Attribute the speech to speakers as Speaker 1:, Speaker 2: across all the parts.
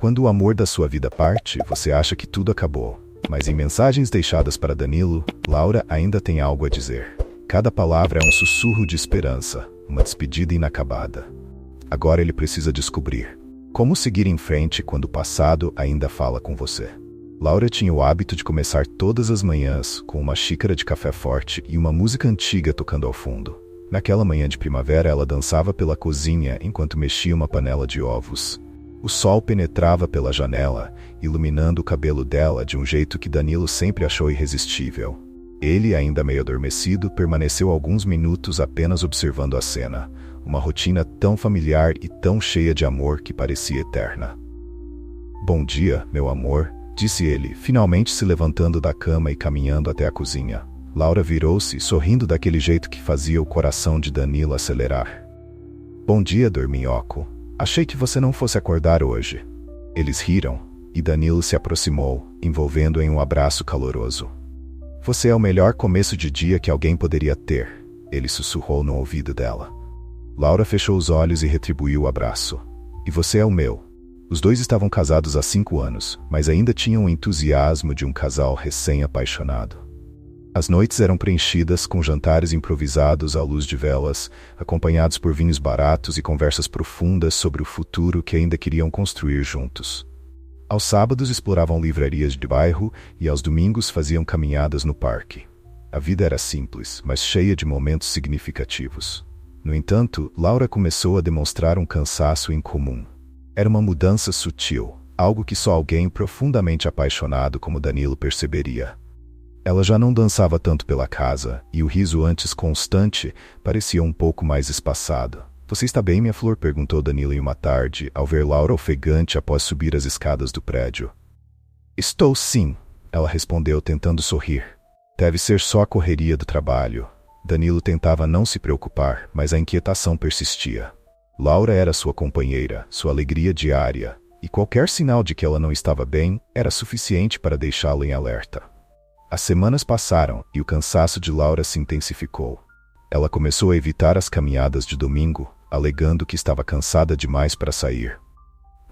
Speaker 1: Quando o amor da sua vida parte, você acha que tudo acabou. Mas em mensagens deixadas para Danilo, Laura ainda tem algo a dizer. Cada palavra é um sussurro de esperança, uma despedida inacabada. Agora ele precisa descobrir como seguir em frente quando o passado ainda fala com você. Laura tinha o hábito de começar todas as manhãs com uma xícara de café forte e uma música antiga tocando ao fundo. Naquela manhã de primavera, ela dançava pela cozinha enquanto mexia uma panela de ovos. O sol penetrava pela janela, iluminando o cabelo dela de um jeito que Danilo sempre achou irresistível. Ele, ainda meio adormecido, permaneceu alguns minutos apenas observando a cena, uma rotina tão familiar e tão cheia de amor que parecia eterna. "Bom dia, meu amor", disse ele, finalmente se levantando da cama e caminhando até a cozinha. Laura virou-se, sorrindo daquele jeito que fazia o coração de Danilo acelerar. "Bom dia, dorminhoco. Achei que você não fosse acordar hoje." Eles riram, e Danilo se aproximou, envolvendo em um abraço caloroso. "Você é o melhor começo de dia que alguém poderia ter", ele sussurrou no ouvido dela. Laura fechou os olhos e retribuiu o abraço. "E você é o meu." Os dois estavam casados há 5 anos, mas ainda tinham o entusiasmo de um casal recém-apaixonado. As noites eram preenchidas com jantares improvisados à luz de velas, acompanhados por vinhos baratos e conversas profundas sobre o futuro que ainda queriam construir juntos. Aos sábados exploravam livrarias de bairro e aos domingos faziam caminhadas no parque. A vida era simples, mas cheia de momentos significativos. No entanto, Laura começou a demonstrar um cansaço incomum. Era uma mudança sutil, algo que só alguém profundamente apaixonado como Danilo perceberia. Ela já não dançava tanto pela casa, e o riso antes constante parecia um pouco mais espaçado. "Você está bem, minha flor?", perguntou Danilo em uma tarde, ao ver Laura ofegante após subir as escadas do prédio. "Estou sim", ela respondeu tentando sorrir. "Deve ser só a correria do trabalho." Danilo tentava não se preocupar, mas a inquietação persistia. Laura era sua companheira, sua alegria diária, e qualquer sinal de que ela não estava bem era suficiente para deixá-la em alerta. As semanas passaram e o cansaço de Laura se intensificou. Ela começou a evitar as caminhadas de domingo, alegando que estava cansada demais para sair.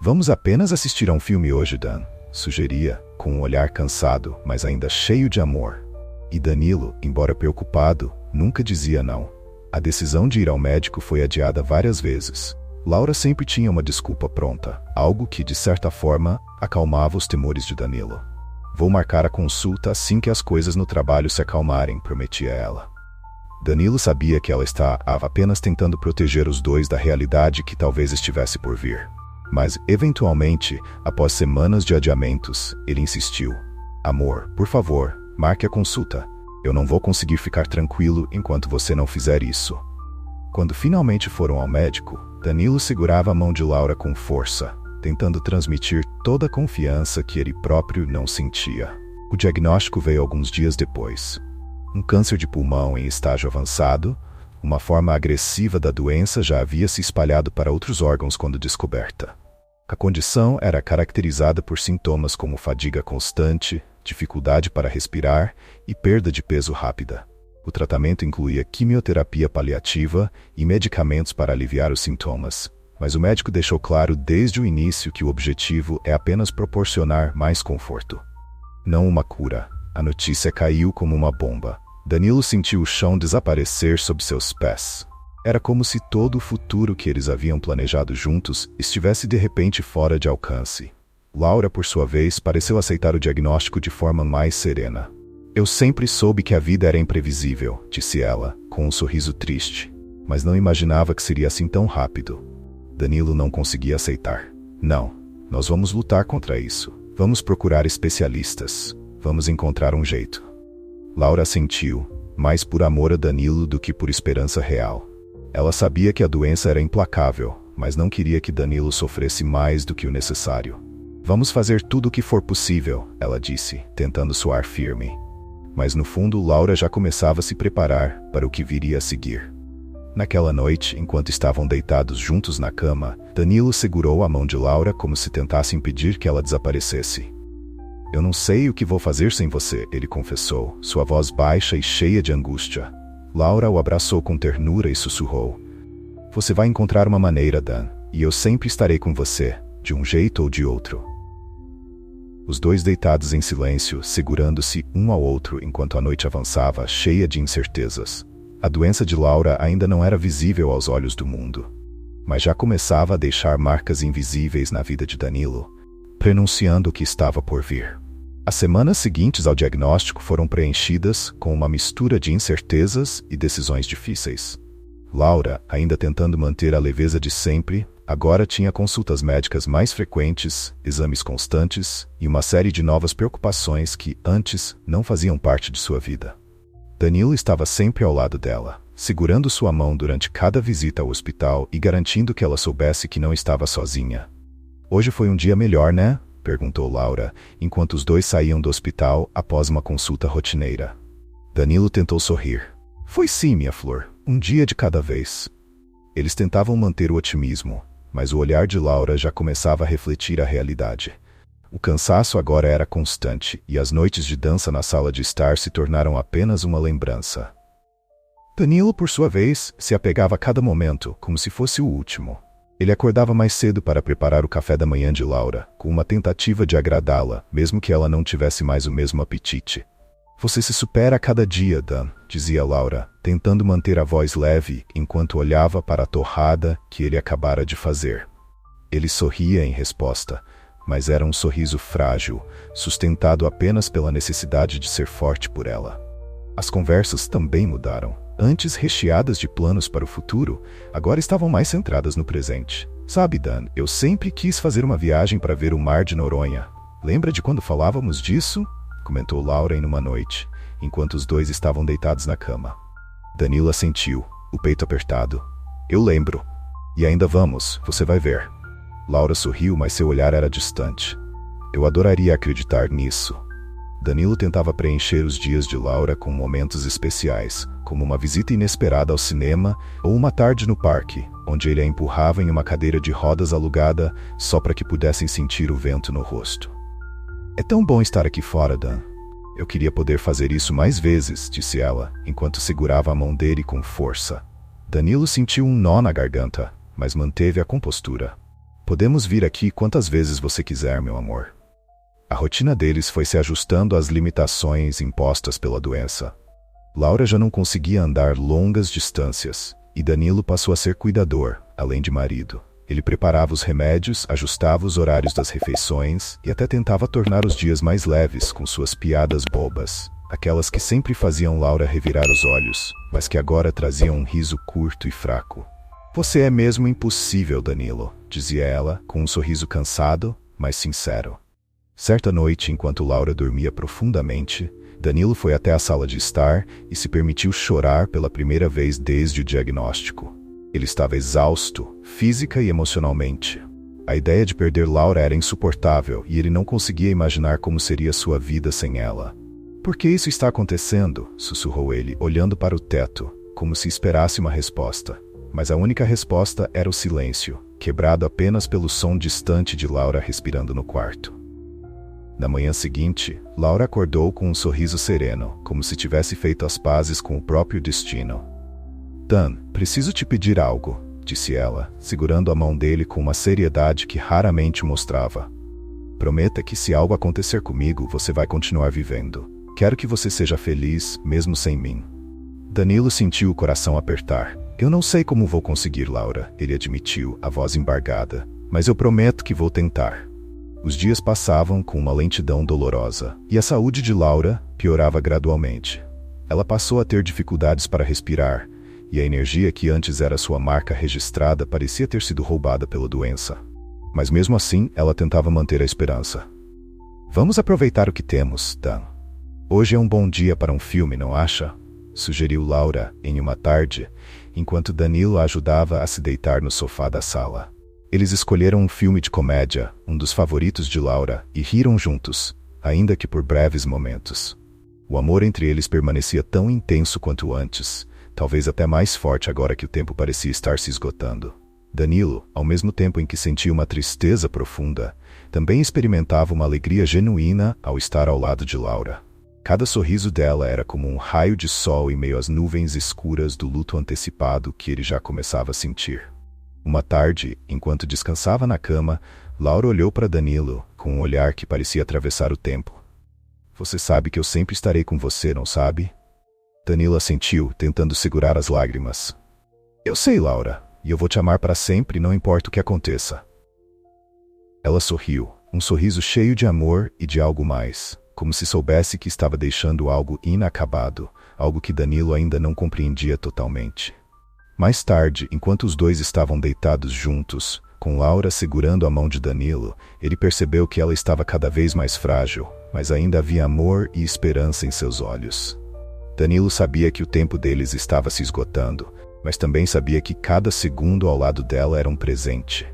Speaker 1: "Vamos apenas assistir a um filme hoje, Dan", sugeria, com um olhar cansado, mas ainda cheio de amor. E Danilo, embora preocupado, nunca dizia não. A decisão de ir ao médico foi adiada várias vezes. Laura sempre tinha uma desculpa pronta, algo que, de certa forma, acalmava os temores de Danilo. "Vou marcar a consulta assim que as coisas no trabalho se acalmarem", prometia ela. Danilo sabia que ela estava apenas tentando proteger os dois da realidade que talvez estivesse por vir. Mas, eventualmente, após semanas de adiamentos, ele insistiu. "Amor, por favor, marque a consulta. Eu não vou conseguir ficar tranquilo enquanto você não fizer isso." Quando finalmente foram ao médico, Danilo segurava a mão de Laura com força, tentando transmitir toda a confiança que ele próprio não sentia. O diagnóstico veio alguns dias depois. Um câncer de pulmão em estágio avançado, uma forma agressiva da doença já havia se espalhado para outros órgãos quando descoberta. A condição era caracterizada por sintomas como fadiga constante, dificuldade para respirar e perda de peso rápida. O tratamento incluía quimioterapia paliativa e medicamentos para aliviar os sintomas. Mas o médico deixou claro desde o início que o objetivo é apenas proporcionar mais conforto. Não uma cura. A notícia caiu como uma bomba. Danilo sentiu o chão desaparecer sob seus pés. Era como se todo o futuro que eles haviam planejado juntos estivesse de repente fora de alcance. Laura, por sua vez, pareceu aceitar o diagnóstico de forma mais serena. "Eu sempre soube que a vida era imprevisível", disse ela, com um sorriso triste. Mas não imaginava que seria assim tão rápido. Danilo não conseguia aceitar. "Não, nós vamos lutar contra isso. Vamos procurar especialistas. Vamos encontrar um jeito." Laura assentiu, mais por amor a Danilo do que por esperança real. Ela sabia que a doença era implacável, mas não queria que Danilo sofresse mais do que o necessário. "Vamos fazer tudo o que for possível", ela disse, tentando soar firme. Mas no fundo, Laura já começava a se preparar para o que viria a seguir. Naquela noite, enquanto estavam deitados juntos na cama, Danilo segurou a mão de Laura como se tentasse impedir que ela desaparecesse. "Eu não sei o que vou fazer sem você", ele confessou, sua voz baixa e cheia de angústia. Laura o abraçou com ternura e sussurrou: "Você vai encontrar uma maneira, Dan, e eu sempre estarei com você. de um jeito ou de outro. Os dois deitados em silêncio, segurando-se um ao outro enquanto a noite avançava, cheia de incertezas. A doença de Laura ainda não era visível aos olhos do mundo, mas já começava a deixar marcas invisíveis na vida de Danilo, prenunciando o que estava por vir. As semanas seguintes ao diagnóstico foram preenchidas com uma mistura de incertezas e decisões difíceis. Laura, ainda tentando manter a leveza de sempre, agora tinha consultas médicas mais frequentes, exames constantes e uma série de novas preocupações que, antes, não faziam parte de sua vida. Danilo estava sempre ao lado dela, segurando sua mão durante cada visita ao hospital e garantindo que ela soubesse que não estava sozinha. "Hoje foi um dia melhor, né?" perguntou Laura, enquanto os dois saíam do hospital após uma consulta rotineira. Danilo tentou sorrir. "Foi sim, minha flor. Um dia de cada vez." Eles tentavam manter o otimismo, mas o olhar de Laura já começava a refletir a realidade. O cansaço agora era constante, e as noites de dança na sala de estar se tornaram apenas uma lembrança. Danilo, por sua vez, se apegava a cada momento, como se fosse o último. Ele acordava mais cedo para preparar o café da manhã de Laura, com uma tentativa de agradá-la, mesmo que ela não tivesse mais o mesmo apetite. "Você se supera a cada dia, Dan", dizia Laura, tentando manter a voz leve enquanto olhava para a torrada que ele acabara de fazer. Ele sorria em resposta, mas era um sorriso frágil, sustentado apenas pela necessidade de ser forte por ela. As conversas também mudaram. Antes recheadas de planos para o futuro, agora estavam mais centradas no presente. "Sabe, Dan, eu sempre quis fazer uma viagem para ver o mar de Noronha. Lembra de quando falávamos disso?" comentou Laura em uma noite, enquanto os dois estavam deitados na cama. Danilo assentiu, o peito apertado. "Eu lembro. E ainda vamos, você vai ver." Laura sorriu, mas seu olhar era distante. "Eu adoraria acreditar nisso." Danilo tentava preencher os dias de Laura com momentos especiais, como uma visita inesperada ao cinema ou uma tarde no parque, onde ele a empurrava em uma cadeira de rodas alugada só para que pudessem sentir o vento no rosto. "É tão bom estar aqui fora, Dan. Eu queria poder fazer isso mais vezes", disse ela, enquanto segurava a mão dele com força. Danilo sentiu um nó na garganta, mas manteve a compostura. "Podemos vir aqui quantas vezes você quiser, meu amor." A rotina deles foi se ajustando às limitações impostas pela doença. Laura já não conseguia andar longas distâncias, e Danilo passou a ser cuidador, além de marido. Ele preparava os remédios, ajustava os horários das refeições e até tentava tornar os dias mais leves com suas piadas bobas, aquelas que sempre faziam Laura revirar os olhos, mas que agora traziam um riso curto e fraco. "Você é mesmo impossível, Danilo", dizia ela, com um sorriso cansado, mas sincero. Certa noite, enquanto Laura dormia profundamente, Danilo foi até a sala de estar e se permitiu chorar pela primeira vez desde o diagnóstico. Ele estava exausto, física e emocionalmente. A ideia de perder Laura era insuportável e ele não conseguia imaginar como seria sua vida sem ela. "Por que isso está acontecendo?", sussurrou ele, olhando para o teto, como se esperasse uma resposta. Mas a única resposta era o silêncio, quebrado apenas pelo som distante de Laura respirando no quarto. Na manhã seguinte, Laura acordou com um sorriso sereno, como se tivesse feito as pazes com o próprio destino. "Dan, preciso te pedir algo", disse ela, segurando a mão dele com uma seriedade que raramente mostrava. "Prometa que se algo acontecer comigo, você vai continuar vivendo. Quero que você seja feliz, mesmo sem mim." Danilo sentiu o coração apertar. "Eu não sei como vou conseguir, Laura", ele admitiu, a voz embargada. "Mas eu prometo que vou tentar." Os dias passavam com uma lentidão dolorosa, e a saúde de Laura piorava gradualmente. Ela passou a ter dificuldades para respirar, e a energia que antes era sua marca registrada parecia ter sido roubada pela doença. Mas mesmo assim, ela tentava manter a esperança. "Vamos aproveitar o que temos, Dan. Hoje é um bom dia para um filme, não acha?", sugeriu Laura em uma tarde, enquanto Danilo a ajudava a se deitar no sofá da sala. Eles escolheram um filme de comédia, um dos favoritos de Laura, e riram juntos, ainda que por breves momentos. O amor entre eles permanecia tão intenso quanto antes, talvez até mais forte agora que o tempo parecia estar se esgotando. Danilo, ao mesmo tempo em que sentia uma tristeza profunda, também experimentava uma alegria genuína ao estar ao lado de Laura. Cada sorriso dela era como um raio de sol em meio às nuvens escuras do luto antecipado que ele já começava a sentir. Uma tarde, enquanto descansava na cama, Laura olhou para Danilo, com um olhar que parecia atravessar o tempo. Você sabe que eu sempre estarei com você, não sabe? Danilo assentiu, tentando segurar as lágrimas. Eu sei, Laura, e eu vou te amar para sempre, não importa o que aconteça. Ela sorriu, um sorriso cheio de amor e de algo mais, como se soubesse que estava deixando algo inacabado, algo que Danilo ainda não compreendia totalmente. Mais tarde, enquanto os dois estavam deitados juntos, com Laura segurando a mão de Danilo, ele percebeu que ela estava cada vez mais frágil, mas ainda havia amor e esperança em seus olhos. Danilo sabia que o tempo deles estava se esgotando, mas também sabia que cada segundo ao lado dela era um presente.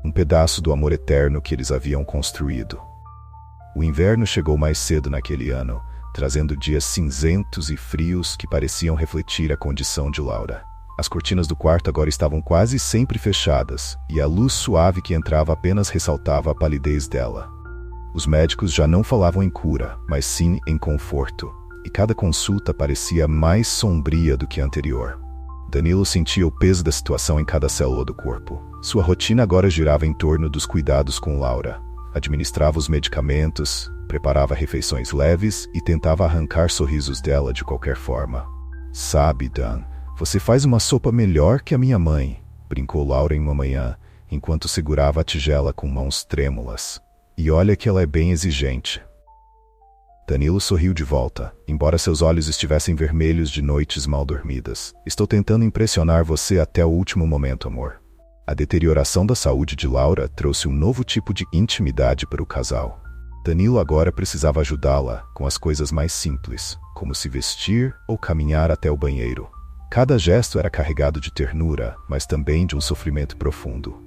Speaker 1: Um pedaço do amor eterno que eles haviam construído. O inverno chegou mais cedo naquele ano, trazendo dias cinzentos e frios que pareciam refletir a condição de Laura. As cortinas do quarto agora estavam quase sempre fechadas, e a luz suave que entrava apenas ressaltava a palidez dela. Os médicos já não falavam em cura, mas sim em conforto, e cada consulta parecia mais sombria do que a anterior. Danilo sentia o peso da situação em cada célula do corpo. Sua rotina agora girava em torno dos cuidados com Laura. Administrava os medicamentos, preparava refeições leves e tentava arrancar sorrisos dela de qualquer forma. Sabe, Dan, você faz uma sopa melhor que a minha mãe, brincou Laura em uma manhã, enquanto segurava a tigela com mãos trêmulas. E olha que ela é bem exigente. Danilo sorriu de volta, embora seus olhos estivessem vermelhos de noites mal dormidas. Estou tentando impressionar você até o último momento, amor. A deterioração da saúde de Laura trouxe um novo tipo de intimidade para o casal. Danilo agora precisava ajudá-la com as coisas mais simples, como se vestir ou caminhar até o banheiro. Cada gesto era carregado de ternura, mas também de um sofrimento profundo.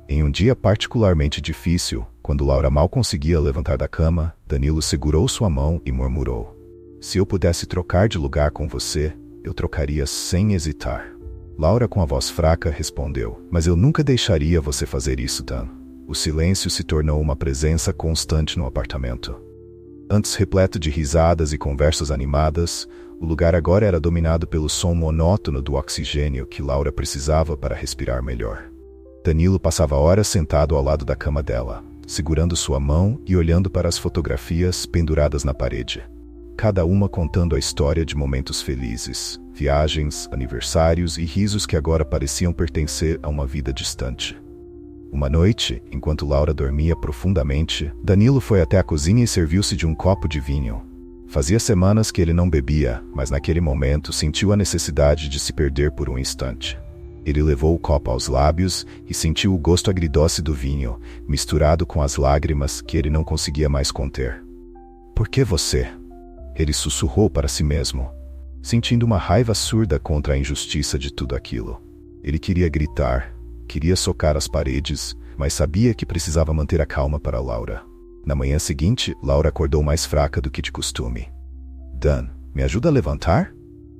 Speaker 1: Em um dia particularmente difícil, quando Laura mal conseguia levantar da cama, Danilo segurou sua mão e murmurou: Se eu pudesse trocar de lugar com você, eu trocaria sem hesitar. Laura, com a voz fraca, respondeu: Mas eu nunca deixaria você fazer isso, Dan. O silêncio se tornou uma presença constante no apartamento. Antes repleto de risadas e conversas animadas, o lugar agora era dominado pelo som monótono do oxigênio que Laura precisava para respirar melhor. Danilo passava horas sentado ao lado da cama dela, segurando sua mão e olhando para as fotografias penduradas na parede. Cada uma contando a história de momentos felizes, viagens, aniversários e risos que agora pareciam pertencer a uma vida distante. Uma noite, enquanto Laura dormia profundamente, Danilo foi até a cozinha e serviu-se de um copo de vinho. Fazia semanas que ele não bebia, mas naquele momento sentiu a necessidade de se perder por um instante. Ele levou o copo aos lábios e sentiu o gosto agridoce do vinho, misturado com as lágrimas que ele não conseguia mais conter. Por que você? Ele sussurrou para si mesmo, sentindo uma raiva surda contra a injustiça de tudo aquilo. Ele queria gritar, queria socar as paredes, mas sabia que precisava manter a calma para Laura. Na manhã seguinte, Laura acordou mais fraca do que de costume. Dan, me ajuda a levantar?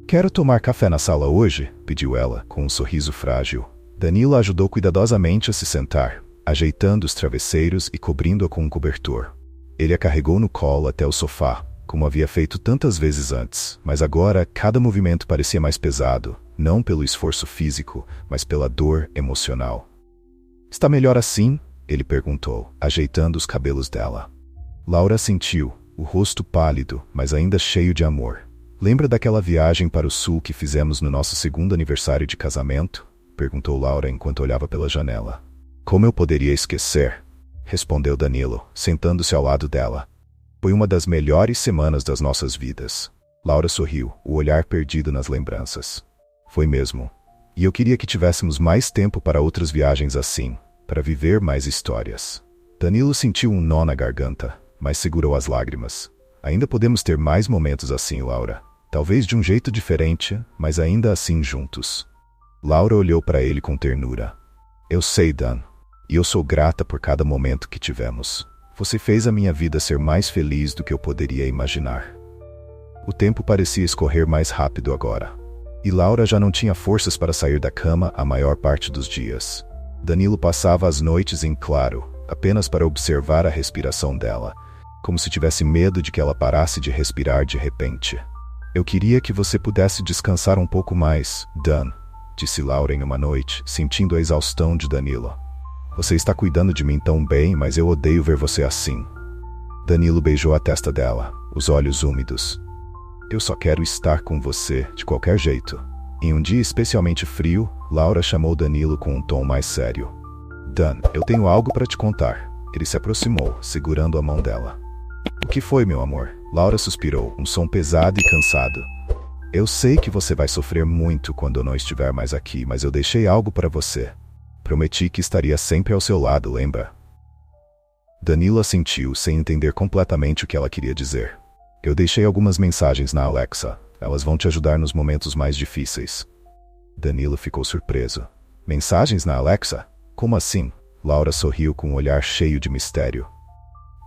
Speaker 1: Quero tomar café na sala hoje, pediu ela, com um sorriso frágil. Danilo a ajudou cuidadosamente a se sentar, ajeitando os travesseiros e cobrindo-a com um cobertor. Ele a carregou no colo até o sofá, como havia feito tantas vezes antes, mas agora cada movimento parecia mais pesado, não pelo esforço físico, mas pela dor emocional. Está melhor assim? Ele perguntou, ajeitando os cabelos dela. Laura sentiu, o rosto pálido, mas ainda cheio de amor. Lembra daquela viagem para o sul que fizemos no nosso segundo aniversário de casamento? Perguntou Laura enquanto olhava pela janela. Como eu poderia esquecer? Respondeu Danilo, sentando-se ao lado dela. Foi uma das melhores semanas das nossas vidas. Laura sorriu, o olhar perdido nas lembranças. Foi mesmo. E eu queria que tivéssemos mais tempo para outras viagens assim, para viver mais histórias. Danilo sentiu um nó na garganta, mas segurou as lágrimas. Ainda podemos ter mais momentos assim, Laura. Talvez de um jeito diferente, mas ainda assim juntos. Laura olhou para ele com ternura. Eu sei, Dan, e eu sou grata por cada momento que tivemos. Você fez a minha vida ser mais feliz do que eu poderia imaginar. O tempo parecia escorrer mais rápido agora. E Laura já não tinha forças para sair da cama a maior parte dos dias. Danilo passava as noites em claro, apenas para observar a respiração dela, como se tivesse medo de que ela parasse de respirar de repente. Eu queria que você pudesse descansar um pouco mais, Dan, disse Laura em uma noite, sentindo a exaustão de Danilo. Você está cuidando de mim tão bem, mas eu odeio ver você assim. Danilo beijou a testa dela, os olhos úmidos. Eu só quero estar com você, de qualquer jeito. Em um dia especialmente frio, Laura chamou Danilo com um tom mais sério. Dan, eu tenho algo para te contar. Ele se aproximou, segurando a mão dela. O que foi, meu amor? Laura suspirou, um som pesado e cansado. Eu sei que você vai sofrer muito quando eu não estiver mais aqui, mas eu deixei algo para você. Prometi que estaria sempre ao seu lado, lembra? Danilo assentiu, sem entender completamente o que ela queria dizer. Eu deixei algumas mensagens na Alexa. Elas vão te ajudar nos momentos mais difíceis. Danilo ficou surpreso. Mensagens na Alexa? Como assim? Laura sorriu com um olhar cheio de mistério.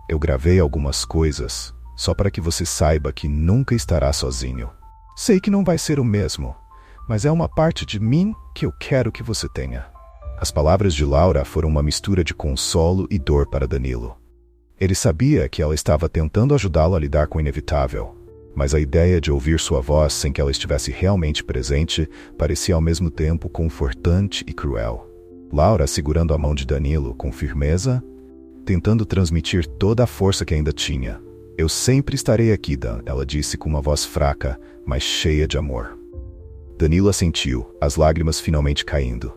Speaker 1: Eu gravei algumas coisas, só para que você saiba que nunca estará sozinho. Sei que não vai ser o mesmo, mas é uma parte de mim que eu quero que você tenha. As palavras de Laura foram uma mistura de consolo e dor para Danilo. Ele sabia que ela estava tentando ajudá-lo a lidar com o inevitável, mas a ideia de ouvir sua voz sem que ela estivesse realmente presente parecia ao mesmo tempo confortante e cruel. Laura segurando a mão de Danilo com firmeza, tentando transmitir toda a força que ainda tinha. Eu sempre estarei aqui, Dan, ela disse com uma voz fraca, mas cheia de amor. Danilo assentiu, as lágrimas finalmente caindo.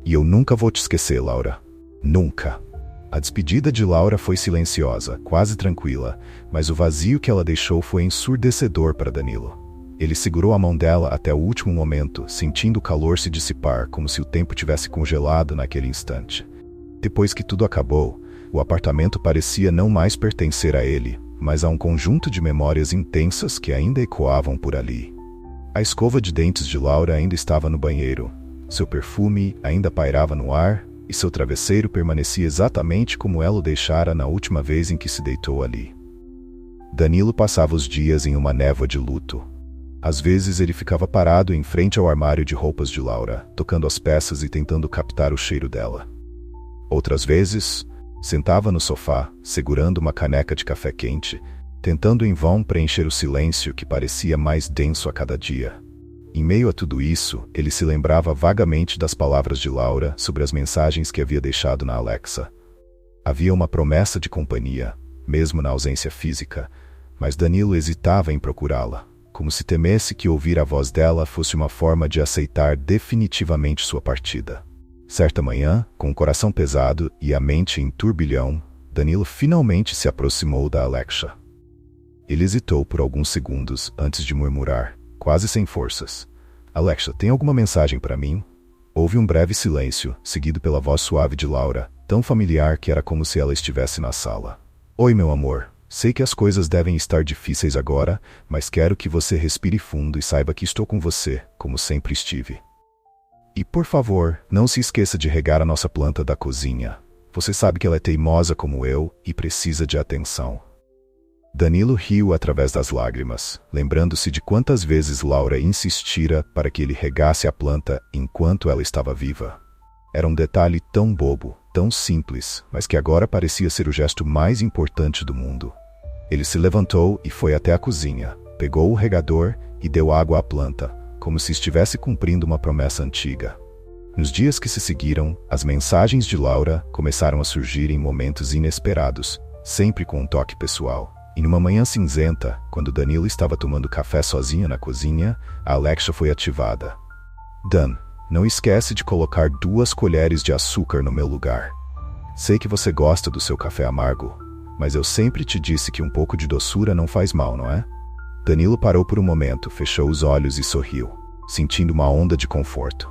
Speaker 1: E eu nunca vou te esquecer, Laura. Nunca. A despedida de Laura foi silenciosa, quase tranquila, mas o vazio que ela deixou foi ensurdecedor para Danilo. Ele segurou a mão dela até o último momento, sentindo o calor se dissipar, como se o tempo tivesse congelado naquele instante. Depois que tudo acabou, o apartamento parecia não mais pertencer a ele, mas a um conjunto de memórias intensas que ainda ecoavam por ali. A escova de dentes de Laura ainda estava no banheiro. Seu perfume ainda pairava no ar, e seu travesseiro permanecia exatamente como ela o deixara na última vez em que se deitou ali. Danilo passava os dias em uma névoa de luto. Às vezes ele ficava parado em frente ao armário de roupas de Laura, tocando as peças e tentando captar o cheiro dela. Outras vezes, sentava no sofá, segurando uma caneca de café quente, tentando em vão preencher o silêncio que parecia mais denso a cada dia. Em meio a tudo isso, ele se lembrava vagamente das palavras de Laura sobre as mensagens que havia deixado na Alexa. Havia uma promessa de companhia, mesmo na ausência física, mas Danilo hesitava em procurá-la, como se temesse que ouvir a voz dela fosse uma forma de aceitar definitivamente sua partida. Certa manhã, com o coração pesado e a mente em turbilhão, Danilo finalmente se aproximou da Alexa. Ele hesitou por alguns segundos antes de murmurar, quase sem forças. Alexa, tem alguma mensagem para mim? Houve um breve silêncio, seguido pela voz suave de Laura, tão familiar que era como se ela estivesse na sala. Oi, meu amor. Sei que as coisas devem estar difíceis agora, mas quero que você respire fundo e saiba que estou com você, como sempre estive. E, por favor, não se esqueça de regar a nossa planta da cozinha. Você sabe que ela é teimosa como eu e precisa de atenção. Danilo riu através das lágrimas, lembrando-se de quantas vezes Laura insistira para que ele regasse a planta enquanto ela estava viva. Era um detalhe tão bobo, tão simples, mas que agora parecia ser o gesto mais importante do mundo. Ele se levantou e foi até a cozinha, pegou o regador e deu água à planta, como se estivesse cumprindo uma promessa antiga. Nos dias que se seguiram, as mensagens de Laura começaram a surgir em momentos inesperados, sempre com um toque pessoal. E numa manhã cinzenta, quando Danilo estava tomando café sozinho na cozinha, a Alexa foi ativada. Dan, não esquece de colocar 2 colheres de açúcar no meu lugar. Sei que você gosta do seu café amargo, mas eu sempre te disse que um pouco de doçura não faz mal, não é? Danilo parou por um momento, fechou os olhos e sorriu, sentindo uma onda de conforto.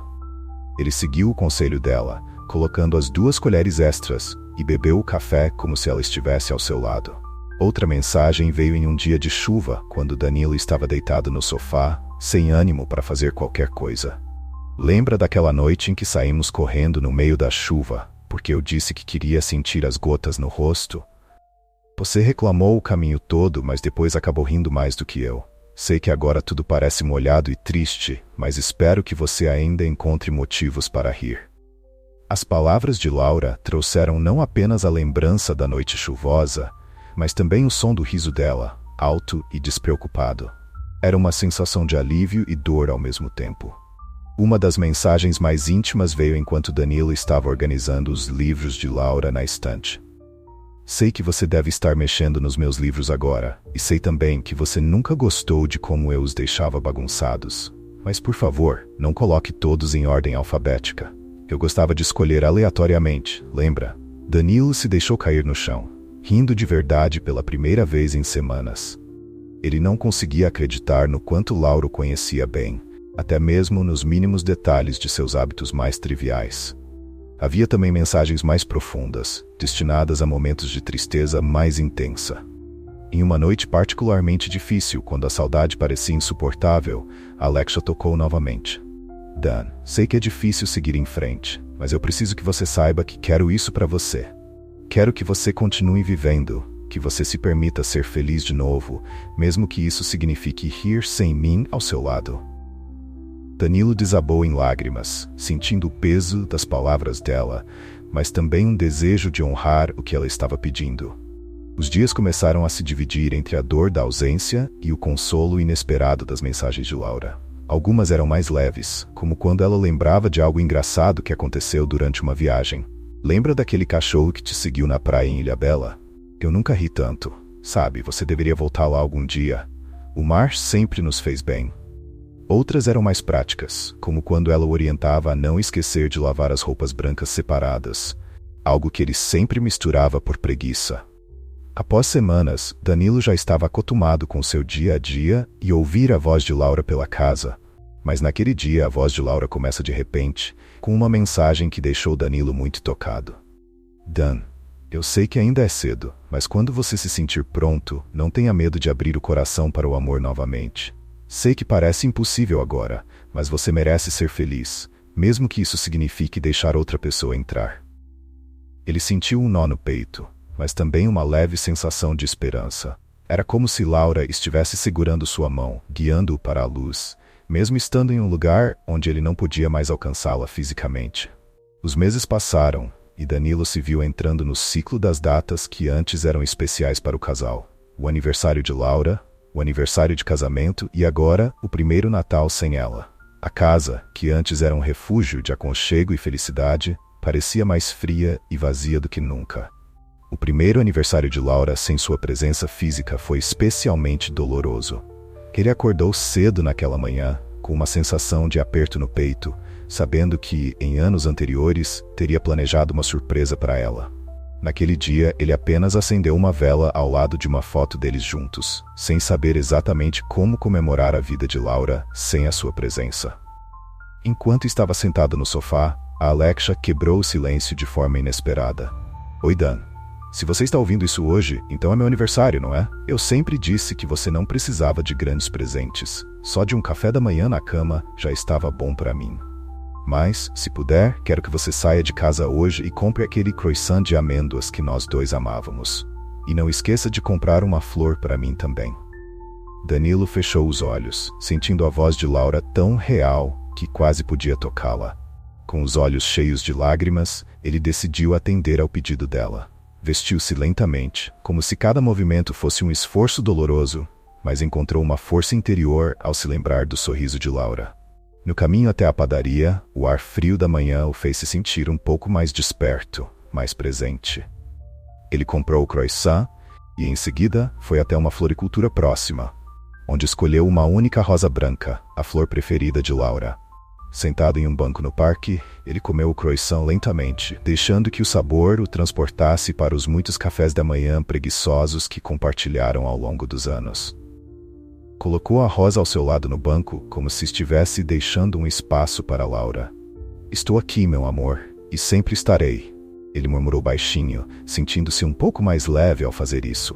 Speaker 1: Ele seguiu o conselho dela, colocando as 2 colheres extras e bebeu o café como se ela estivesse ao seu lado. Outra mensagem veio em um dia de chuva, quando Danilo estava deitado no sofá, sem ânimo para fazer qualquer coisa. Lembra daquela noite em que saímos correndo no meio da chuva, porque eu disse que queria sentir as gotas no rosto? Você reclamou o caminho todo, mas depois acabou rindo mais do que eu. Sei que agora tudo parece molhado e triste, mas espero que você ainda encontre motivos para rir. As palavras de Laura trouxeram não apenas a lembrança da noite chuvosa, mas também o som do riso dela, alto e despreocupado. Era uma sensação de alívio e dor ao mesmo tempo. Uma das mensagens mais íntimas veio enquanto Danilo estava organizando os livros de Laura na estante. Sei que você deve estar mexendo nos meus livros agora, e sei também que você nunca gostou de como eu os deixava bagunçados. Mas por favor, não coloque todos em ordem alfabética. Eu gostava de escolher aleatoriamente, lembra? Danilo se deixou cair no chão, rindo de verdade pela primeira vez em semanas. Ele não conseguia acreditar no quanto Laura o conhecia bem, até mesmo nos mínimos detalhes de seus hábitos mais triviais. Havia também mensagens mais profundas, destinadas a momentos de tristeza mais intensa. Em uma noite particularmente difícil, quando a saudade parecia insuportável, Alexa tocou novamente. Dan, sei que é difícil seguir em frente, mas eu preciso que você saiba que quero isso para você. Quero que você continue vivendo, que você se permita ser feliz de novo, mesmo que isso signifique rir sem mim ao seu lado. Danilo desabou em lágrimas, sentindo o peso das palavras dela, mas também um desejo de honrar o que ela estava pedindo. Os dias começaram a se dividir entre a dor da ausência e o consolo inesperado das mensagens de Laura. Algumas eram mais leves, como quando ela lembrava de algo engraçado que aconteceu durante uma viagem. Lembra daquele cachorro que te seguiu na praia em Ilhabela? Eu nunca ri tanto. Sabe, você deveria voltar lá algum dia. O mar sempre nos fez bem. Outras eram mais práticas, como quando ela o orientava a não esquecer de lavar as roupas brancas separadas, algo que ele sempre misturava por preguiça. Após semanas, Danilo já estava acostumado com seu dia a dia e ouvir a voz de Laura pela casa. Mas naquele dia a voz de Laura começa de repente, com uma mensagem que deixou Danilo muito tocado. Dan, eu sei que ainda é cedo, mas quando você se sentir pronto, não tenha medo de abrir o coração para o amor novamente. Sei que parece impossível agora, mas você merece ser feliz, mesmo que isso signifique deixar outra pessoa entrar. Ele sentiu um nó no peito, mas também uma leve sensação de esperança. Era como se Laura estivesse segurando sua mão, guiando-o para a luz, mesmo estando em um lugar onde ele não podia mais alcançá-la fisicamente. Os meses passaram, e Danilo se viu entrando no ciclo das datas que antes eram especiais para o casal. O aniversário de Laura, o aniversário de casamento e agora o primeiro Natal sem ela. A casa, que antes era um refúgio de aconchego e felicidade, parecia mais fria e vazia do que nunca. O primeiro aniversário de Laura sem sua presença física foi especialmente doloroso. Ele acordou cedo naquela manhã, com uma sensação de aperto no peito, sabendo que, em anos anteriores, teria planejado uma surpresa para ela. Naquele dia, ele apenas acendeu uma vela ao lado de uma foto deles juntos, sem saber exatamente como comemorar a vida de Laura sem a sua presença. Enquanto estava sentado no sofá, a Alexa quebrou o silêncio de forma inesperada. Oi, Dan. Se você está ouvindo isso hoje, então é meu aniversário, não é? Eu sempre disse que você não precisava de grandes presentes. Só de um café da manhã na cama já estava bom para mim. Mas, se puder, quero que você saia de casa hoje e compre aquele croissant de amêndoas que nós dois amávamos. E não esqueça de comprar uma flor para mim também. Danilo fechou os olhos, sentindo a voz de Laura tão real que quase podia tocá-la. Com os olhos cheios de lágrimas, ele decidiu atender ao pedido dela. Vestiu-se lentamente, como se cada movimento fosse um esforço doloroso, mas encontrou uma força interior ao se lembrar do sorriso de Laura. No caminho até a padaria, o ar frio da manhã o fez se sentir um pouco mais desperto, mais presente. Ele comprou o croissant e, em seguida, foi até uma floricultura próxima, onde escolheu uma única rosa branca, a flor preferida de Laura. Sentado em um banco no parque, ele comeu o croissant lentamente, deixando que o sabor o transportasse para os muitos cafés da manhã preguiçosos que compartilharam ao longo dos anos. Colocou a rosa ao seu lado no banco, como se estivesse deixando um espaço para Laura. Estou aqui, meu amor, e sempre estarei, ele murmurou baixinho, sentindo-se um pouco mais leve ao fazer isso.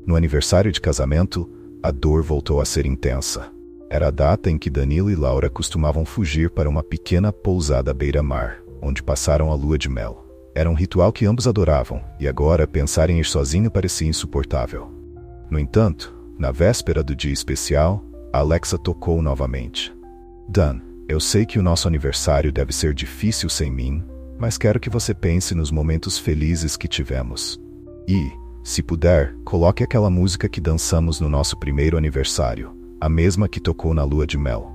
Speaker 1: No aniversário de casamento, a dor voltou a ser intensa. Era a data em que Danilo e Laura costumavam fugir para uma pequena pousada à beira-mar, onde passaram a lua de mel. Era um ritual que ambos adoravam, e agora pensar em ir sozinho parecia insuportável. No entanto, na véspera do dia especial, a Alexa tocou novamente. Dan, eu sei que o nosso aniversário deve ser difícil sem mim, mas quero que você pense nos momentos felizes que tivemos. E, se puder, coloque aquela música que dançamos no nosso primeiro aniversário, a mesma que tocou na lua de mel.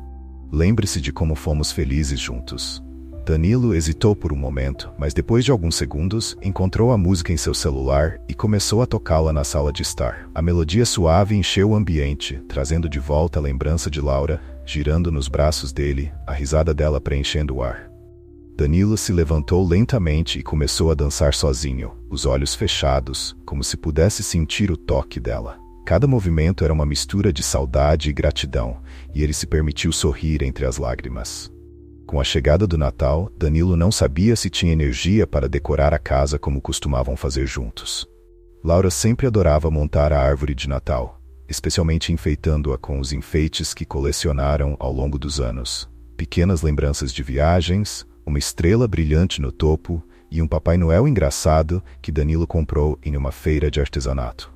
Speaker 1: Lembre-se de como fomos felizes juntos. Danilo hesitou por um momento, mas depois de alguns segundos, encontrou a música em seu celular e começou a tocá-la na sala de estar. A melodia suave encheu o ambiente, trazendo de volta a lembrança de Laura, girando nos braços dele, a risada dela preenchendo o ar. Danilo se levantou lentamente e começou a dançar sozinho, os olhos fechados, como se pudesse sentir o toque dela. Cada movimento era uma mistura de saudade e gratidão, e ele se permitiu sorrir entre as lágrimas. Com a chegada do Natal, Danilo não sabia se tinha energia para decorar a casa como costumavam fazer juntos. Laura sempre adorava montar a árvore de Natal, especialmente enfeitando-a com os enfeites que colecionaram ao longo dos anos. Pequenas lembranças de viagens, uma estrela brilhante no topo e um Papai Noel engraçado que Danilo comprou em uma feira de artesanato.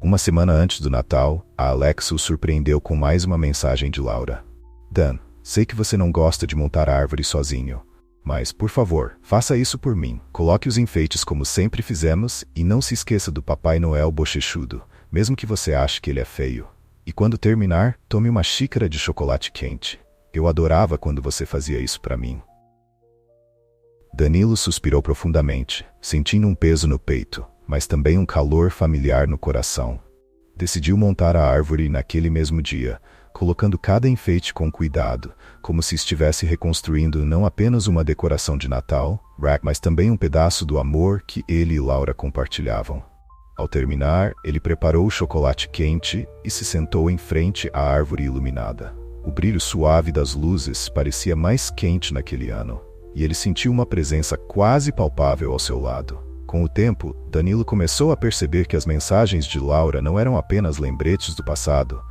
Speaker 1: Uma semana antes do Natal, a Alexa o surpreendeu com mais uma mensagem de Laura. Dan, sei que você não gosta de montar a árvore sozinho, mas, por favor, faça isso por mim. Coloque os enfeites como sempre fizemos e não se esqueça do Papai Noel bochechudo, mesmo que você ache que ele é feio. E quando terminar, tome uma xícara de chocolate quente. Eu adorava quando você fazia isso para mim. Danilo suspirou profundamente, sentindo um peso no peito, mas também um calor familiar no coração. Decidiu montar a árvore naquele mesmo dia, colocando cada enfeite com cuidado, como se estivesse reconstruindo não apenas uma decoração de Natal, mas também um pedaço do amor que ele e Laura compartilhavam. Ao terminar, ele preparou o chocolate quente e se sentou em frente à árvore iluminada. O brilho suave das luzes parecia mais quente naquele ano, e ele sentiu uma presença quase palpável ao seu lado. Com o tempo, Danilo começou a perceber que as mensagens de Laura não eram apenas lembretes do passado,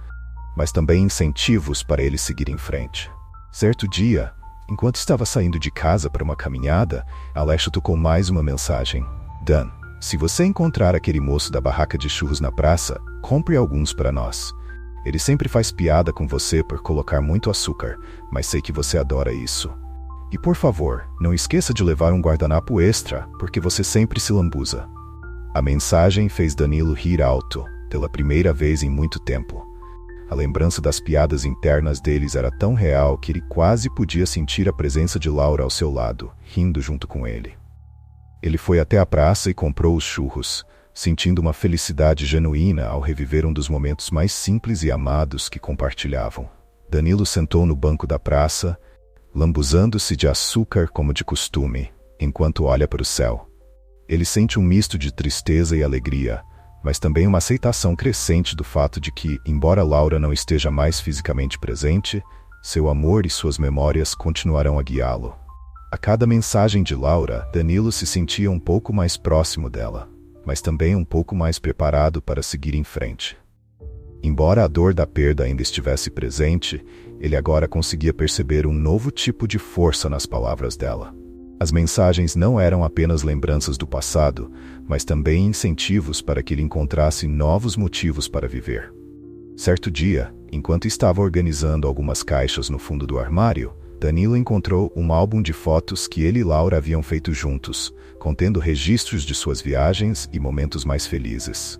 Speaker 1: mas também incentivos para ele seguir em frente. Certo dia, enquanto estava saindo de casa para uma caminhada, Alexa tocou mais uma mensagem. Dan, se você encontrar aquele moço da barraca de churros na praça, compre alguns para nós. Ele sempre faz piada com você por colocar muito açúcar, mas sei que você adora isso. E por favor, não esqueça de levar um guardanapo extra, porque você sempre se lambuza. A mensagem fez Danilo rir alto, pela primeira vez em muito tempo. A lembrança das piadas internas deles era tão real que ele quase podia sentir a presença de Laura ao seu lado, rindo junto com ele. Ele foi até a praça e comprou os churros, sentindo uma felicidade genuína ao reviver um dos momentos mais simples e amados que compartilhavam. Danilo sentou no banco da praça, lambuzando-se de açúcar como de costume, enquanto olha para o céu. Ele sente um misto de tristeza e alegria, mas também uma aceitação crescente do fato de que, embora Laura não esteja mais fisicamente presente, seu amor e suas memórias continuarão a guiá-lo. A cada mensagem de Laura, Danilo se sentia um pouco mais próximo dela, mas também um pouco mais preparado para seguir em frente. Embora a dor da perda ainda estivesse presente, ele agora conseguia perceber um novo tipo de força nas palavras dela. As mensagens não eram apenas lembranças do passado, mas também incentivos para que ele encontrasse novos motivos para viver. Certo dia, enquanto estava organizando algumas caixas no fundo do armário, Danilo encontrou um álbum de fotos que ele e Laura haviam feito juntos, contendo registros de suas viagens e momentos mais felizes.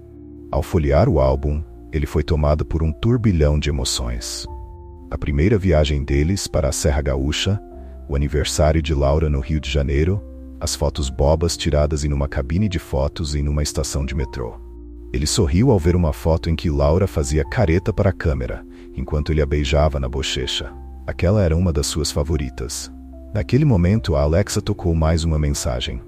Speaker 1: Ao folhear o álbum, ele foi tomado por um turbilhão de emoções. A primeira viagem deles para a Serra Gaúcha, o aniversário de Laura no Rio de Janeiro, as fotos bobas tiradas em uma cabine de fotos em uma estação de metrô. Ele sorriu ao ver uma foto em que Laura fazia careta para a câmera, enquanto ele a beijava na bochecha. Aquela era uma das suas favoritas. Naquele momento, a Alexa tocou mais uma mensagem.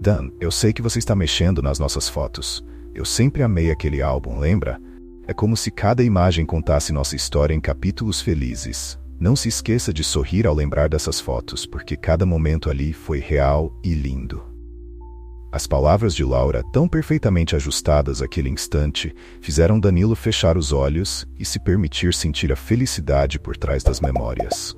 Speaker 1: Dan, eu sei que você está mexendo nas nossas fotos. Eu sempre amei aquele álbum, lembra? É como se cada imagem contasse nossa história em capítulos felizes. Não se esqueça de sorrir ao lembrar dessas fotos, porque cada momento ali foi real e lindo. As palavras de Laura, tão perfeitamente ajustadas àquele instante, fizeram Danilo fechar os olhos e se permitir sentir a felicidade por trás das memórias.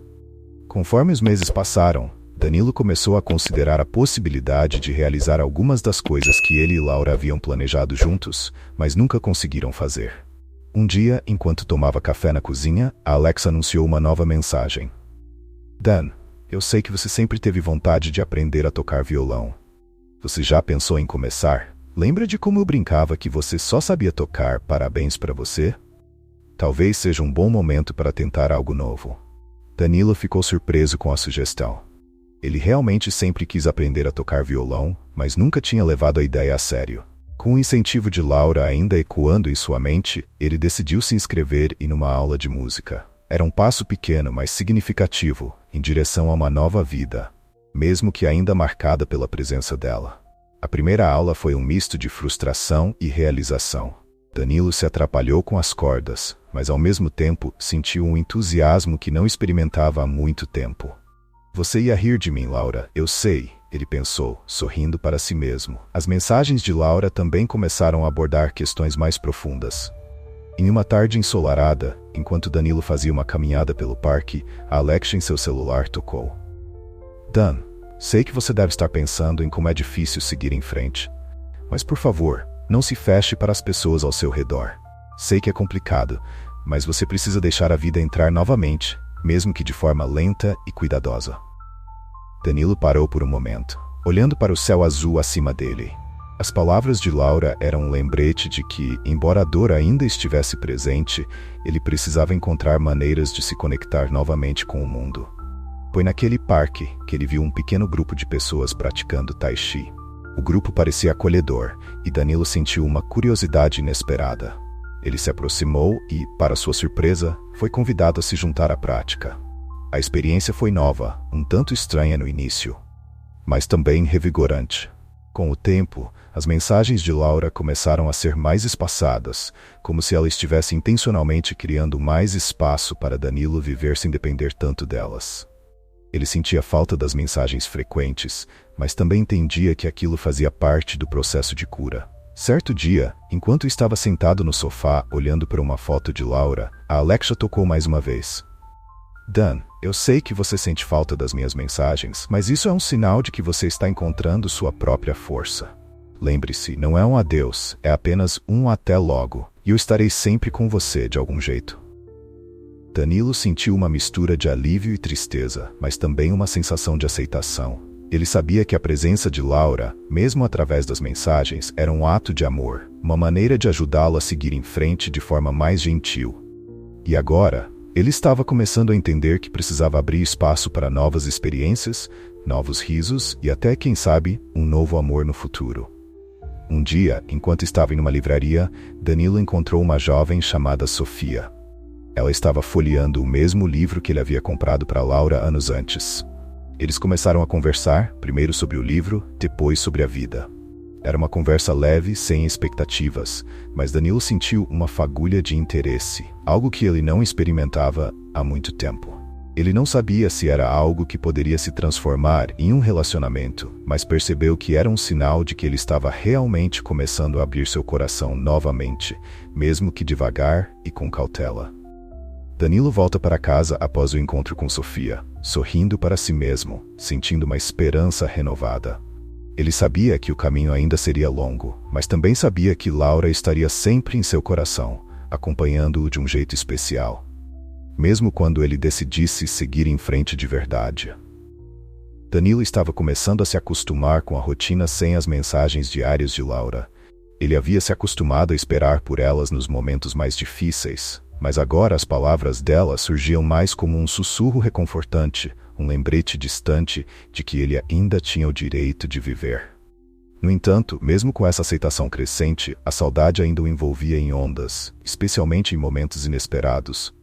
Speaker 1: Conforme os meses passaram, Danilo começou a considerar a possibilidade de realizar algumas das coisas que ele e Laura haviam planejado juntos, mas nunca conseguiram fazer. Um dia, enquanto tomava café na cozinha, a Alexa anunciou uma nova mensagem. Dan, eu sei que você sempre teve vontade de aprender a tocar violão. Você já pensou em começar? Lembra de como eu brincava que você só sabia tocar parabéns para você? Talvez seja um bom momento para tentar algo novo. Danilo ficou surpreso com a sugestão. Ele realmente sempre quis aprender a tocar violão, mas nunca tinha levado a ideia a sério. Com o incentivo de Laura ainda ecoando em sua mente, ele decidiu se inscrever em uma aula de música. Era um passo pequeno, mas significativo, em direção a uma nova vida, mesmo que ainda marcada pela presença dela. A primeira aula foi um misto de frustração e realização. Danilo se atrapalhou com as cordas, mas ao mesmo tempo sentiu um entusiasmo que não experimentava há muito tempo. Você ia rir de mim, Laura, eu sei, ele pensou, sorrindo para si mesmo. As mensagens de Laura também começaram a abordar questões mais profundas. Em uma tarde ensolarada, enquanto Danilo fazia uma caminhada pelo parque, a Alexa em seu celular tocou. Dan, sei que você deve estar pensando em como é difícil seguir em frente. Mas por favor, não se feche para as pessoas ao seu redor. Sei que é complicado, mas você precisa deixar a vida entrar novamente, mesmo que de forma lenta e cuidadosa. Danilo parou por um momento, olhando para o céu azul acima dele. As palavras de Laura eram um lembrete de que, embora a dor ainda estivesse presente, ele precisava encontrar maneiras de se conectar novamente com o mundo. Foi naquele parque que ele viu um pequeno grupo de pessoas praticando tai chi. O grupo parecia acolhedor, e Danilo sentiu uma curiosidade inesperada. Ele se aproximou e, para sua surpresa, foi convidado a se juntar à prática. A experiência foi nova, um tanto estranha no início, mas também revigorante. Com o tempo, as mensagens de Laura começaram a ser mais espaçadas, como se ela estivesse intencionalmente criando mais espaço para Danilo viver sem depender tanto delas. Ele sentia falta das mensagens frequentes, mas também entendia que aquilo fazia parte do processo de cura. Certo dia, enquanto estava sentado no sofá olhando para uma foto de Laura, a Alexa tocou mais uma vez. Dan, eu sei que você sente falta das minhas mensagens, mas isso é um sinal de que você está encontrando sua própria força. Lembre-se, não é um adeus, é apenas um até logo, e eu estarei sempre com você de algum jeito. Danilo sentiu uma mistura de alívio e tristeza, mas também uma sensação de aceitação. Ele sabia que a presença de Laura, mesmo através das mensagens, era um ato de amor, uma maneira de ajudá-la a seguir em frente de forma mais gentil. E agora, ele estava começando a entender que precisava abrir espaço para novas experiências, novos risos e até, quem sabe, um novo amor no futuro. Um dia, enquanto estava em uma livraria, Danilo encontrou uma jovem chamada Sofia. Ela estava folheando o mesmo livro que ele havia comprado para Laura anos antes. Eles começaram a conversar, primeiro sobre o livro, depois sobre a vida. Era uma conversa leve, sem expectativas, mas Danilo sentiu uma fagulha de interesse, algo que ele não experimentava há muito tempo. Ele não sabia se era algo que poderia se transformar em um relacionamento, mas percebeu que era um sinal de que ele estava realmente começando a abrir seu coração novamente, mesmo que devagar e com cautela. Danilo volta para casa após o encontro com Sofia, sorrindo para si mesmo, sentindo uma esperança renovada. Ele sabia que o caminho ainda seria longo, mas também sabia que Laura estaria sempre em seu coração, acompanhando-o de um jeito especial, mesmo quando ele decidisse seguir em frente de verdade. Danilo estava começando a se acostumar com a rotina sem as mensagens diárias de Laura. Ele havia se acostumado a esperar por elas nos momentos mais difíceis, mas agora as palavras dela surgiam mais como um sussurro reconfortante, um lembrete distante de que ele ainda tinha o direito de viver. No entanto, mesmo com essa aceitação crescente, a saudade ainda o envolvia em ondas, especialmente em momentos inesperados,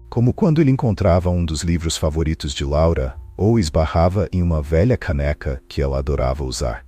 Speaker 1: como quando ele encontrava um dos livros favoritos de Laura ou esbarrava em uma velha caneca que ela adorava usar.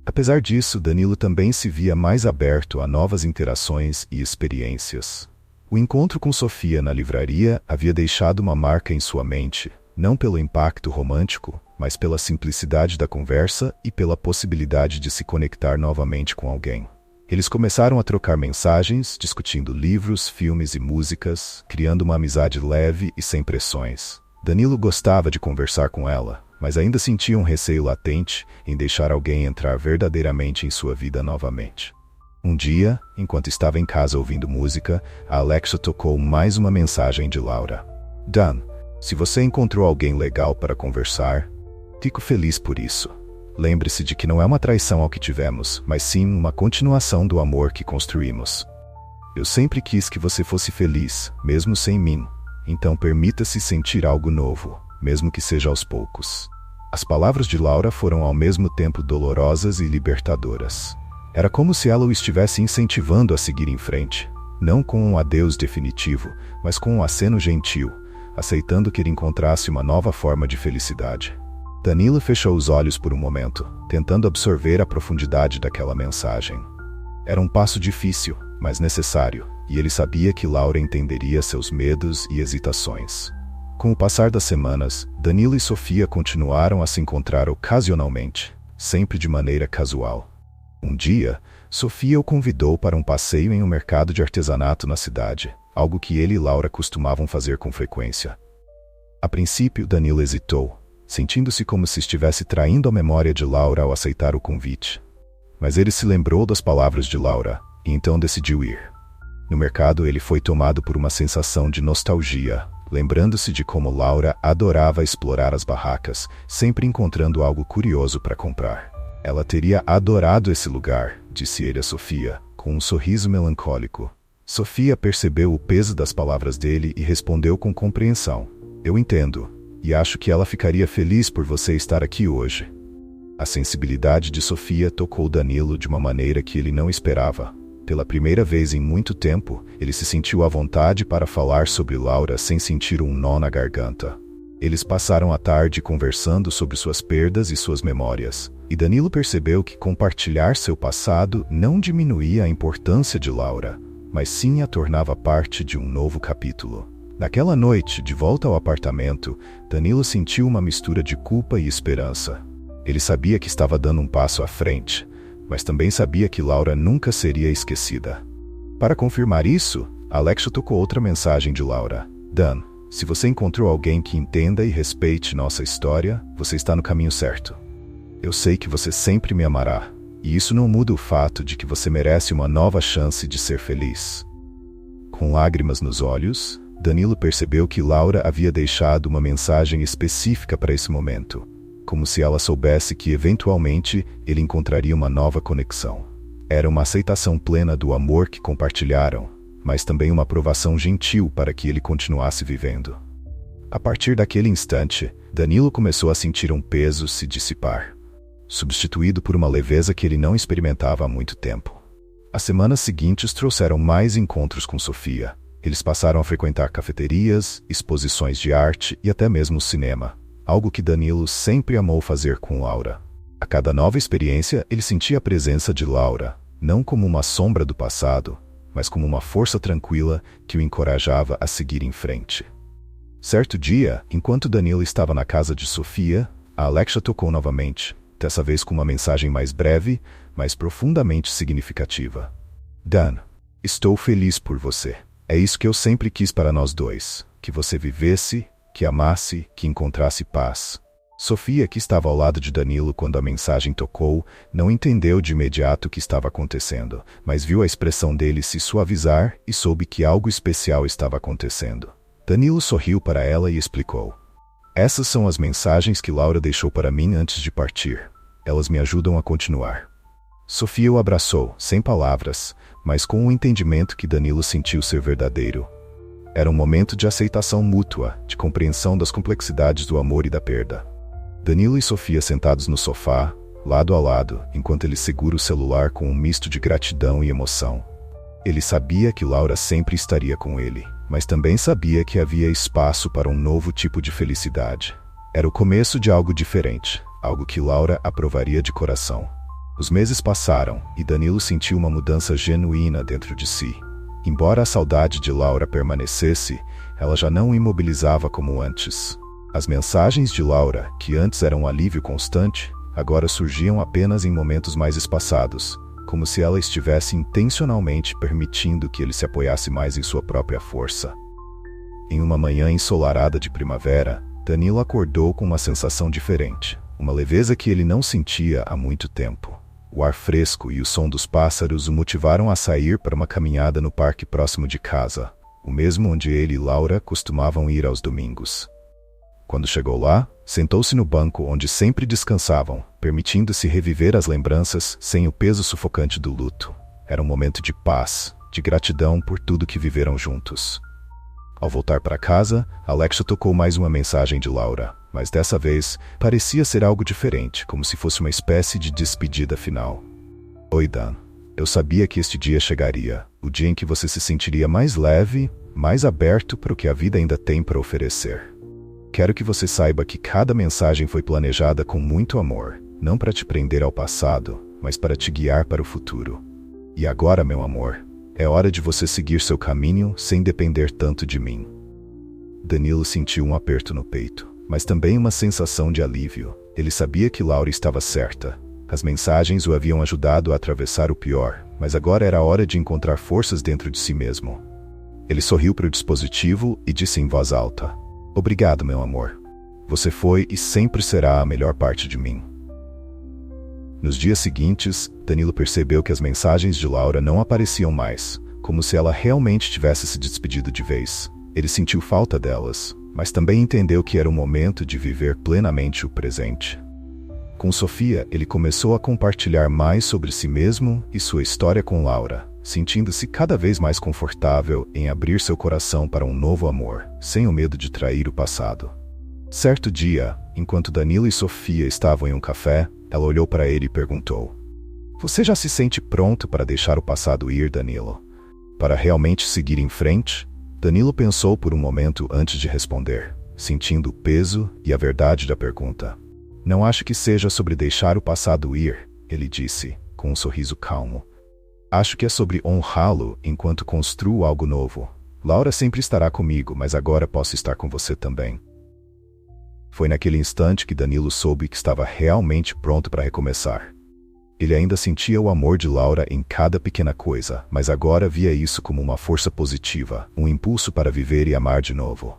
Speaker 1: Apesar disso, Danilo também se via mais aberto a novas interações e experiências. O encontro com Sofia na livraria havia deixado uma marca em sua mente, não pelo impacto romântico, mas pela simplicidade da conversa e pela possibilidade de se conectar novamente com alguém. Eles começaram a trocar mensagens, discutindo livros, filmes e músicas, criando uma amizade leve e sem pressões. Danilo gostava de conversar com ela, mas ainda sentia um receio latente em deixar alguém entrar verdadeiramente em sua vida novamente. Um dia, enquanto estava em casa ouvindo música, a Alexa tocou mais uma mensagem de Laura. Dan, se você encontrou alguém legal para conversar, fico feliz por isso. Lembre-se de que não é uma traição ao que tivemos, mas sim uma continuação do amor que construímos. Eu sempre quis que você fosse feliz, mesmo sem mim, Então permita-se sentir algo novo, mesmo que seja aos poucos. As palavras de Laura foram ao mesmo tempo dolorosas e libertadoras. Era como se ela o estivesse incentivando a seguir em frente, não com um adeus definitivo, mas com um aceno gentil, aceitando que ele encontrasse uma nova forma de felicidade. Danilo fechou os olhos por um momento, tentando absorver a profundidade daquela mensagem. Era um passo difícil, mas necessário, e ele sabia que Laura entenderia seus medos e hesitações. Com o passar das semanas, Danilo e Sofia continuaram a se encontrar ocasionalmente, sempre de maneira casual. Um dia, Sofia o convidou para um passeio em um mercado de artesanato na cidade, algo que ele e Laura costumavam fazer com frequência. A princípio, Danilo hesitou, sentindo-se como se estivesse traindo a memória de Laura ao aceitar o convite. Mas ele se lembrou das palavras de Laura, e então decidiu ir. No mercado, ele foi tomado por uma sensação de nostalgia, lembrando-se de como Laura adorava explorar as barracas, sempre encontrando algo curioso para comprar. Ela teria adorado esse lugar, disse ele a Sofia, com um sorriso melancólico. Sofia percebeu o peso das palavras dele e respondeu com compreensão. Eu entendo, e acho que ela ficaria feliz por você estar aqui hoje. A sensibilidade de Sofia tocou Danilo de uma maneira que ele não esperava. Pela primeira vez em muito tempo, ele se sentiu à vontade para falar sobre Laura sem sentir um nó na garganta. Eles passaram a tarde conversando sobre suas perdas e suas memórias, e Danilo percebeu que compartilhar seu passado não diminuía a importância de Laura, mas sim a tornava parte de um novo capítulo. Naquela noite, de volta ao apartamento, Danilo sentiu uma mistura de culpa e esperança. Ele sabia que estava dando um passo à frente, mas também sabia que Laura nunca seria esquecida. Para confirmar isso, Alexia tocou outra mensagem de Laura. Dan, se você encontrou alguém que entenda e respeite nossa história, você está no caminho certo. Eu sei que você sempre me amará, e isso não muda o fato de que você merece uma nova chance de ser feliz. Com lágrimas nos olhos, Danilo percebeu que Laura havia deixado uma mensagem específica para esse momento, como se ela soubesse que eventualmente ele encontraria uma nova conexão. Era uma aceitação plena do amor que compartilharam, mas também uma aprovação gentil para que ele continuasse vivendo. A partir daquele instante, Danilo começou a sentir um peso se dissipar, substituído por uma leveza que ele não experimentava há muito tempo. As semanas seguintes trouxeram mais encontros com Sofia. Eles passaram a frequentar cafeterias, exposições de arte e até mesmo o cinema, algo que Danilo sempre amou fazer com Laura. A cada nova experiência, ele sentia a presença de Laura, não como uma sombra do passado, mas como uma força tranquila que o encorajava a seguir em frente. Certo dia, enquanto Danilo estava na casa de Sofia, a Alexia tocou novamente, dessa vez com uma mensagem mais breve, mas profundamente significativa. Dan, estou feliz por você. É isso que eu sempre quis para nós dois, que você vivesse, que amasse, que encontrasse paz. Sofia, que estava ao lado de Danilo quando a mensagem tocou, não entendeu de imediato o que estava acontecendo, mas viu a expressão dele se suavizar e soube que algo especial estava acontecendo. Danilo sorriu para ela e explicou. Essas são as mensagens que Laura deixou para mim antes de partir. Elas me ajudam a continuar. Sofia o abraçou, sem palavras, mas com o entendimento que Danilo sentiu ser verdadeiro. Era um momento de aceitação mútua, de compreensão das complexidades do amor e da perda. Danilo e Sofia sentados no sofá, lado a lado, enquanto ele segura o celular com um misto de gratidão e emoção. Ele sabia que Laura sempre estaria com ele, mas também sabia que havia espaço para um novo tipo de felicidade. Era o começo de algo diferente, algo que Laura aprovaria de coração. Os meses passaram, e Danilo sentiu uma mudança genuína dentro de si. Embora a saudade de Laura permanecesse, ela já não o imobilizava como antes. As mensagens de Laura, que antes eram um alívio constante, agora surgiam apenas em momentos mais espaçados, como se ela estivesse intencionalmente permitindo que ele se apoiasse mais em sua própria força. Em uma manhã ensolarada de primavera, Danilo acordou com uma sensação diferente, uma leveza que ele não sentia há muito tempo. O ar fresco e o som dos pássaros o motivaram a sair para uma caminhada no parque próximo de casa, o mesmo onde ele e Laura costumavam ir aos domingos. Quando chegou lá, sentou-se no banco onde sempre descansavam, permitindo-se reviver as lembranças sem o peso sufocante do luto. Era um momento de paz, de gratidão por tudo que viveram juntos. Ao voltar para casa, Alexa tocou mais uma mensagem de Laura, mas dessa vez parecia ser algo diferente, como se fosse uma espécie de despedida final. Oi, Dan. Eu sabia que este dia chegaria, o dia em que você se sentiria mais leve, mais aberto para o que a vida ainda tem para oferecer. Quero que você saiba que cada mensagem foi planejada com muito amor, não para te prender ao passado, mas para te guiar para o futuro. E agora, meu amor, é hora de você seguir seu caminho sem depender tanto de mim. Danilo sentiu um aperto no peito, mas também uma sensação de alívio. Ele sabia que Laura estava certa. As mensagens o haviam ajudado a atravessar o pior, mas agora era hora de encontrar forças dentro de si mesmo. Ele sorriu para o dispositivo e disse em voz alta: Obrigado, meu amor. Você foi e sempre será a melhor parte de mim. Nos dias seguintes, Danilo percebeu que as mensagens de Laura não apareciam mais, como se ela realmente tivesse se despedido de vez. Ele sentiu falta delas, mas também entendeu que era o momento de viver plenamente o presente. Com Sofia, ele começou a compartilhar mais sobre si mesmo e sua história com Laura, sentindo-se cada vez mais confortável em abrir seu coração para um novo amor, sem o medo de trair o passado. Certo dia, enquanto Danilo e Sofia estavam em um café, ela olhou para ele e perguntou: Você já se sente pronto para deixar o passado ir, Danilo? Para realmente seguir em frente? Danilo pensou por um momento antes de responder, sentindo o peso e a verdade da pergunta. Não acho que seja sobre deixar o passado ir, ele disse, com um sorriso calmo. Acho que é sobre honrá-lo enquanto construo algo novo. Laura sempre estará comigo, mas agora posso estar com você também. Foi naquele instante que Danilo soube que estava realmente pronto para recomeçar. Ele ainda sentia o amor de Laura em cada pequena coisa, mas agora via isso como uma força positiva, um impulso para viver e amar de novo.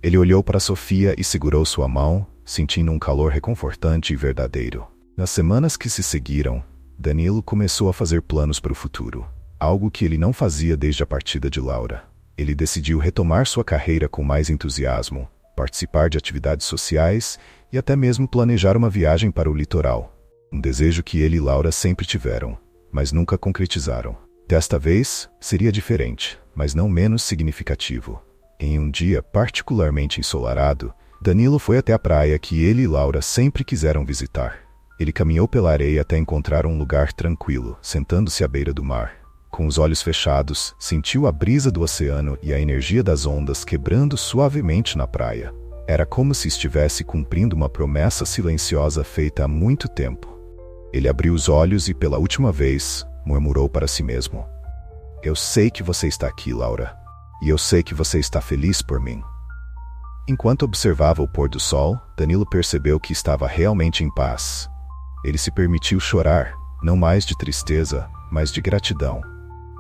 Speaker 1: Ele olhou para Sofia e segurou sua mão, sentindo um calor reconfortante e verdadeiro. Nas semanas que se seguiram, Danilo começou a fazer planos para o futuro, algo que ele não fazia desde a partida de Laura. Ele decidiu retomar sua carreira com mais entusiasmo, participar de atividades sociais e até mesmo planejar uma viagem para o litoral. Um desejo que ele e Laura sempre tiveram, mas nunca concretizaram. Desta vez, seria diferente, mas não menos significativo. Em um dia particularmente ensolarado, Danilo foi até a praia que ele e Laura sempre quiseram visitar. Ele caminhou pela areia até encontrar um lugar tranquilo, sentando-se à beira do mar. Com os olhos fechados, sentiu a brisa do oceano e a energia das ondas quebrando suavemente na praia. Era como se estivesse cumprindo uma promessa silenciosa feita há muito tempo. Ele abriu os olhos e, pela última vez, murmurou para si mesmo: Eu sei que você está aqui, Laura. E eu sei que você está feliz por mim. Enquanto observava o pôr do sol, Danilo percebeu que estava realmente em paz. Ele se permitiu chorar, não mais de tristeza, mas de gratidão.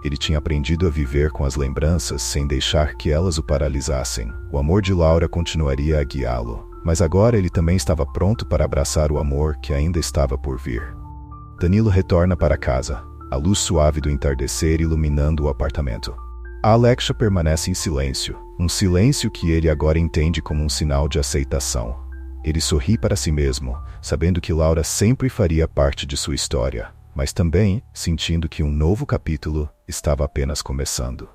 Speaker 1: Ele tinha aprendido a viver com as lembranças sem deixar que elas o paralisassem. O amor de Laura continuaria a guiá-lo, mas agora ele também estava pronto para abraçar o amor que ainda estava por vir. Danilo retorna para casa, a luz suave do entardecer iluminando o apartamento. A Alexa permanece em silêncio, um silêncio que ele agora entende como um sinal de aceitação. Ele sorri para si mesmo, sabendo que Laura sempre faria parte de sua história, mas também sentindo que um novo capítulo estava apenas começando.